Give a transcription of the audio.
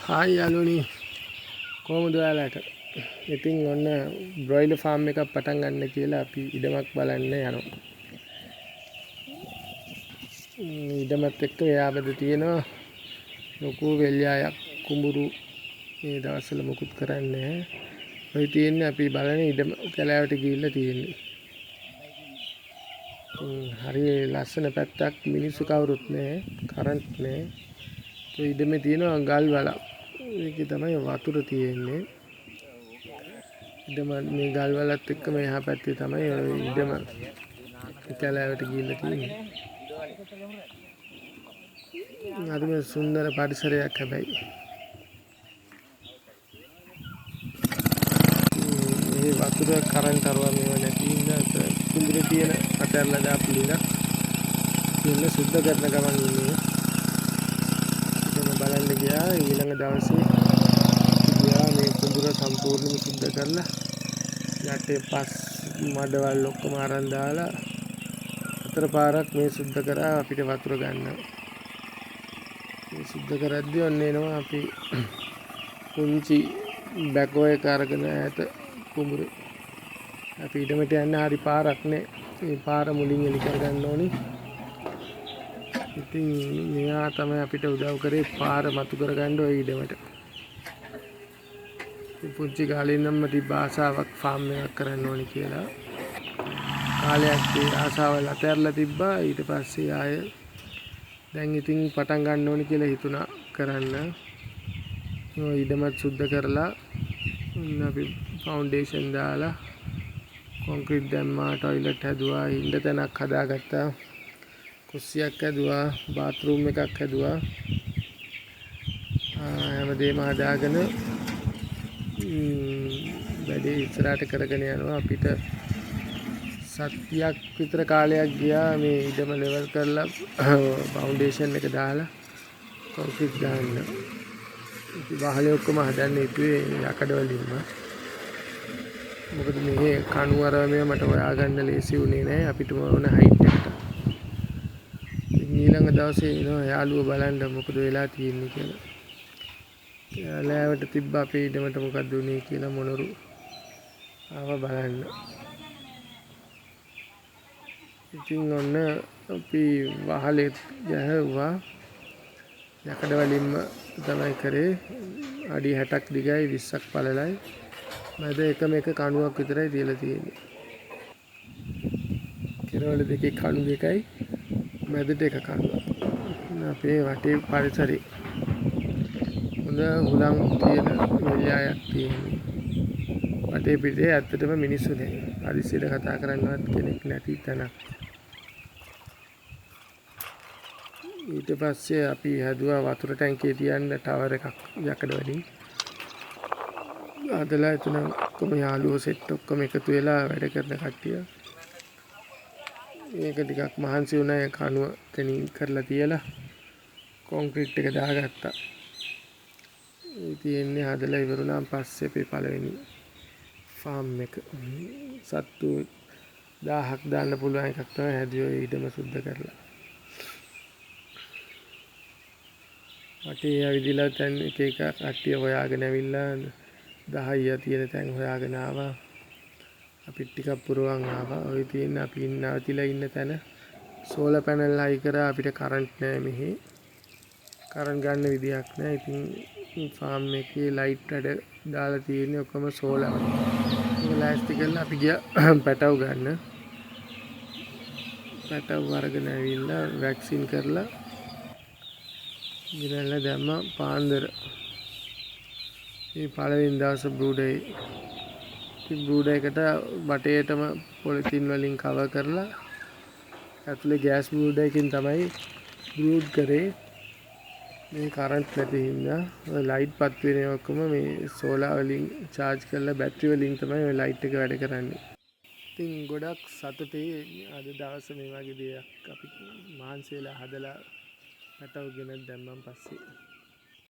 Hi යාළුවනි කොහොමද ඔයාලට? ඉතින් ඔන්න බ්‍රොයිලර් ෆාම් එකක් පටන් ගන්න කියලා අපි ඉඩමක් බලන්න යනවා. ඉඩමත් එක්ක එයාබද තියෙනවා ලොකු වෙල්යායක් කුඹුරු මේ දවස්වල මුකුත් කරන්නේ නැහැ. ඔය තියෙන්නේ අපි බලන ඉඩම කැලෑවට ගිහිල්ලා තියෙන්නේ. හරි ලස්සන පැත්තක් මිනිස්සු කවුරුත් නැහැ, කරන්ට් නැහැ. ඒ ඉඩමේ තියෙනවා ගල් වලක්. ඒකේ තමයි වතුර තියෙන්නේ. ඉඩම මේ ගල් වලත් එක්කම එහා පැත්තේ තමයි ඔය ඉඩම කැලෑවට ගිහිල්ලා තියෙන්නේ. හරිම සුන්දර පරිසරයක් හැබැයි. මේ වතුර කරන්ට් අරවා මේව නැති හින්දා කුඹුරේ තියෙන අතැරලා දාපු ලිඳක් ඉන්න සුද්ධ කරන ගමන් ඉන්නේ. ඉතින් බලන්න ගියා ඊළඟ දවසේ ගියා මේ කුඹුර සම්පූර්ණයෙන්ම සුද්ධ කරලා යටේ පස් මඩවල් ඔක්කොම අරන් දාලා හතර පාරක් මේ සුද්ධ කරා අපිට වතුර ගන්න. මේ සුද්ධ කරද්දී ඔන්න එනවා අපි පුංචි බැකෝ එක අරගෙන ඈත කුඹුරේ. අපි ඊටමට යන්න හරි පාරක් නෑ. මේ පාර මුලින් එලි කරගන්න ඕනි. ඉතින් මෙයා තමයි අපිට උදව් කරේ පාර මතු කරගන්න ඔය ඊඩමට. පුංචි කාලේ ඉඳන්ම තිබ්බ ආසාවක් ෆාම් එකක් කරන්න ඕනි කියලා. කාලයක් ඒ ආසාව අතහැරලා තිබ්බා. ඊට පස්සේ ආය දැන් ඉතින් පටන් ගන්න ඕනි කියලා හිතුණා කරන්න. ඔය ඊඩමත් සුද්ධ කරලා අපි ෆවුන්ඩේෂන් දාලා කොන්ක්‍රීට් දැම්මා, টয়ලට් හැදුවා, ඉන්න තැනක් හදාගත්තා, කුස්සියක් හැදුවා, බාත්රූම් එකක් හැදුවා. හැමදේම හදාගෙන වැඩේ ඉස්සරහට කරගෙන යනවා. අපිට සතියක් විතර කාලයක් ගියා මේ ඉඩම ලෙවල් කරලා ෆවුන්ඩේෂන් එක දාලා කොන්ක්‍රීට් දාන්න. ඉතින් වහලේ ඔක්කොම හදන්න හිතුවේ යකඩ වලින්ම. මොකද මේ කණු අරමය මට හොයාගන්න ලේසි වුණේ නැහැ අපිට ඕන හයිට් එකට. ඊළඟ දවසේ එනවා යාළුවෝ බලන්න මොකද වෙලා තියෙන්නේ කියලා. කැලෑවට තිබ්බ අපේ ඉඩමට මොකද්ද උනේ කියලා මොනරු ආවා බලන්න. ඉතින් ඔන්න අපි වහලේ ගැහුවා. යකඩ වලින්ම තමයි කරේ. අඩි 60ක් දිගයි 20ක් පළලයි. මැද එකම එක කණුවක් විතරයි තියලා තියෙන්නේ. කෙරවල දෙකේ කණු දෙකයි මැදට එක කණුවක්. අපේ වටේ පරිසරේ හොඳ හුලං තියෙන වෙල්යායක් තියෙන්නේ. වටේ පිටේ ඇත්තටම මිනිස්සු නැහැ. හදිසියට කතා කරන්නවත් කෙනෙක් නැති තැනක්. ඊට පස්සේ අපි හැදුවා වතුර ටැංකිය තියන්න ටවර් එකක් යකඩ වලින්. අදලා එතන ඔක්කොම යාළුවෝ සෙට් ඔක්කොම එකතු වෙලා වැඩ කරන කට්ටිය. මේක ටිකක් මහන්සි වුණා. ඒ කණුව තනින් කරලා තියලා කොන්ක්‍රීට් එක දාගත්තා. ඉතින් හදලා ඉවරුණාන් පස්සේ අපි පළවෙනි ෆාම් එක සත්තු 1000ක් දාන්න පුළුවන් එකක් තමයි හැදුවේ ඊටම සුද්ධ කරලා. වටේ ඇවිදලා දැන් එක එක කට්ටිය හොයාගෙන ඇවිල්ලා 10 තියෙන තැන් හොයාගෙන ආවා. අපි ටිකක් පුරවන් ආවා. ඔය තියෙන අපි නවතිලා ඉන්න තැන සෝලර් පැනල් හයි කරා. අපිට කරන්ට් නැහැ මෙහි. කරන්ට් ගන්න විදියක් නැහැ. ඉතින් ෆාම් එකේ ලයිට් වැඩ දාලා තියෙන්නේ ඔක්කොම සෝලර්. ඒක ලෑස්ති කරලා අපි ගියා පැටව ගන්න. පැටව අරගෙන ඇවිල්ලා වැක්සින් කරලා ගෙනල්ලා දැම්මා පාන්දර. මේ පළවෙනි දවස් බ්‍රූඩර් බ්‍රූඩර් එකට බටේටම පොලිතින් වලින් කවර් කරලා ඇතුලේ ගෑස් බ්‍රූඩර් එකකින් තමයි බ්‍රූඩ් කරේ. මේ කරන්ට් නැති හින්දා ඔය ලයිට් පත් වෙන ඔක්කොම මේ සෝලාර් වලින් charge කරලා බැටරි වලින් තමයි ඔය ලයිට් එක වැඩ කරන්නේ. ඉතින් ගොඩක් සතුටුයි අද දවසේ මේ වගේ දෙයක් අපි මහන්සි වෙලා හදලා පැටව ගෙන දැම්මන් පස්සේ.